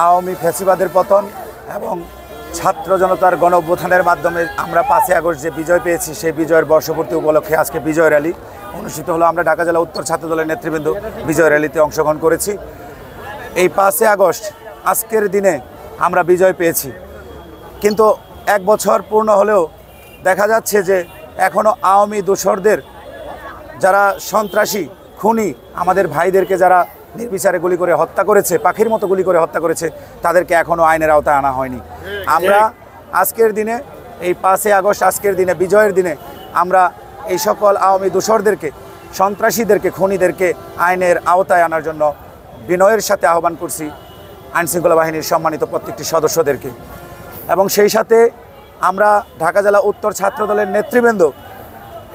আওয়ামী ফ্যাসিবাদের পতন এবং ছাত্র জনতার গণ অভ্যুত্থানের মাধ্যমে আমরা 5ই আগস্ট যে বিজয় পেয়েছি সেই বিজয়ের বর্ষপূর্তি উপলক্ষে আজকে বিজয় র্যালি অনুষ্ঠিত হলো। আমরা ঢাকা জেলা উত্তর ছাত্র দলের নেতৃবৃন্দ বিজয় র্যালিতে অংশগ্রহণ করেছি। এই 5ই আগস্ট আজকের দিনে আমরা বিজয় পেয়েছি, কিন্তু 1 বছর পূর্ণ হলেও দেখা যাচ্ছে যে এখনও আওয়ামী দোসরদের যারা সন্ত্রাসী খুনি আমাদের ভাইদেরকে যারা নির্বিচারে গুলি করে হত্যা করেছে, পাখির মতো গুলি করে হত্যা করেছে, তাদেরকে এখনও আইনের আওতায় আনা হয়নি। আমরা আজকের দিনে এই 5ই আগস্ট আজকের দিনে বিজয়ের দিনে আমরা এই সকল আওয়ামী দোসরদেরকে, সন্ত্রাসীদেরকে, খুনিদেরকে আইনের আওতায় আনার জন্য বিনয়ের সাথে আহ্বান করছি আইনশৃঙ্খলা বাহিনীর সম্মানিত প্রত্যেকটি সদস্যদেরকে। এবং সেই সাথে আমরা ঢাকা জেলা উত্তর ছাত্র দলের নেতৃবৃন্দ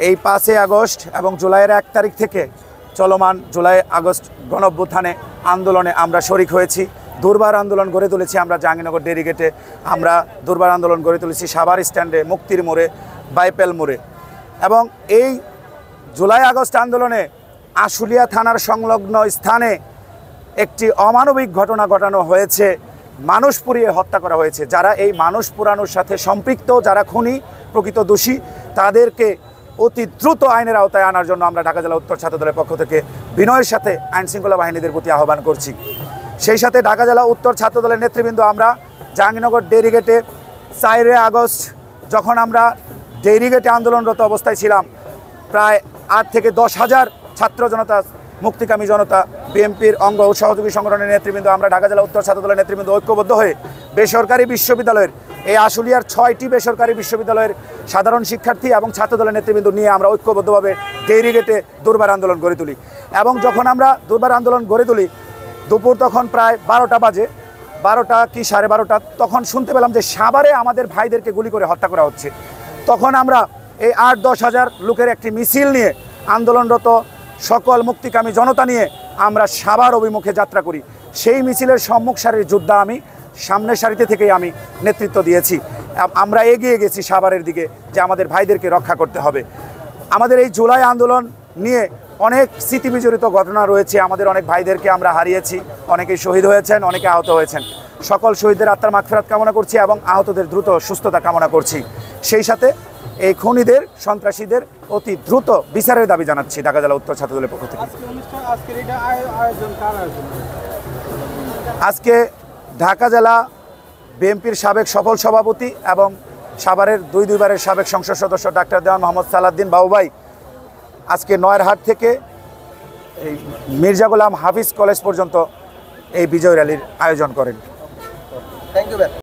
এই 5ই আগস্ট এবং জুলাইয়ের 1 তারিখ থেকে চলমান জুলাই আগস্ট গণ অভ্যুত্থানে আন্দোলনে আমরা শরিক হয়েছি। দুর্বার আন্দোলন গড়ে তুলেছি আমরা জাহাঙ্গীরনগর ডেরিগেটে, আমরা দুর্বার আন্দোলন গড়ে তুলেছি সাভার স্ট্যান্ডে, মুক্তির মোড়ে, বাইপেল মোড়ে। এবং এই জুলাই আগস্ট আন্দোলনে আশুলিয়া থানার সংলগ্ন স্থানে একটি অমানবিক ঘটনা ঘটানো হয়েছে, মানুষ পুড়িয়ে হত্যা করা হয়েছে। যারা এই মানুষ পুরানোর সাথে সম্পৃক্ত, যারা খুনি প্রকৃত দোষী, তাদেরকে অতি দ্রুত আইনের আওতায় আনার জন্য আমরা ঢাকা জেলা উত্তর ছাত্র দলের পক্ষ থেকে বিনয়ের সাথে আইনশৃঙ্খলা বাহিনীদের প্রতি আহ্বান করছি। সেই সাথে ঢাকা জেলা উত্তর ছাত্র দলের নেতৃবৃন্দ আমরা জাহাঙ্গীরনগর ডেরিগেটে 4 আগস্ট যখন আমরা ডেরিগেটে আন্দোলনরত অবস্থায় ছিলাম, প্রায় 8 থেকে 10,000 ছাত্র জনতা, মুক্তিকামী জনতা, বিএনপির অঙ্গ ও সহযোগী সংগঠনের নেতৃবৃন্দ, আমরা ঢাকা জেলা উত্তর ছাত্র দলের নেতৃবৃন্দ ঐক্যবদ্ধ হয়ে বেসরকারি বিশ্ববিদ্যালয়ের এই আশুলিয়ার 6টি বেসরকারি বিশ্ববিদ্যালয়ের সাধারণ শিক্ষার্থী এবং ছাত্র দলের নেতৃবৃন্দ নিয়ে আমরা ঐক্যবদ্ধভাবে ডেরিগেটে দুর্বার আন্দোলন গড়ে তুলি। এবং যখন আমরা দুর্বার আন্দোলন গড়ে তুলি, দুপুর তখন প্রায় 12টা বাজে, 12টা কি 12:30, তখন শুনতে পেলাম যে সাভারে আমাদের ভাইদেরকে গুলি করে হত্যা করা হচ্ছে। তখন আমরা এই 8-10 হাজার লোকের একটি মিছিল নিয়ে, আন্দোলনরত সকল মুক্তিকামী জনতা নিয়ে আমরা সাভার অভিমুখে যাত্রা করি। সেই মিছিলের সম্মুখ সারির যোদ্ধা আমি, সামনের সারিতে থেকেই আমি নেতৃত্ব দিয়েছি। আমরা এগিয়ে গেছি সাভারের দিকে যে আমাদের ভাইদেরকে রক্ষা করতে হবে। আমাদের এই জুলাই আন্দোলন নিয়ে অনেক স্মৃতিবিজড়িত ঘটনা রয়েছে। আমাদের অনেক ভাইদেরকে আমরা হারিয়েছি, অনেকেই শহীদ হয়েছেন, অনেকে আহত হয়েছেন। সকল শহীদদের আত্মার মাগফিরাত কামনা করছি এবং আহতদের দ্রুত সুস্থতা কামনা করছি। সেই সাথে এই খুনিদের, সন্ত্রাসীদের অতি দ্রুত বিচারের দাবি জানাচ্ছি ঢাকা জেলা উত্তর ছাত্র দলের পক্ষ থেকে। আজকে ঢাকা জেলা বিএনপির সাবেক সফল সভাপতি এবং সাভারের 2 বারের সাবেক সংসদ সদস্য ডাক্তার দেওয়ান মোহাম্মদ সালাউদ্দিন বাবুভাই আজকে নয়ারহাট থেকে এই মির্জা গোলাম হাফিজ কলেজ পর্যন্ত এই বিজয় র্যালির আয়োজন করেন। Thank you.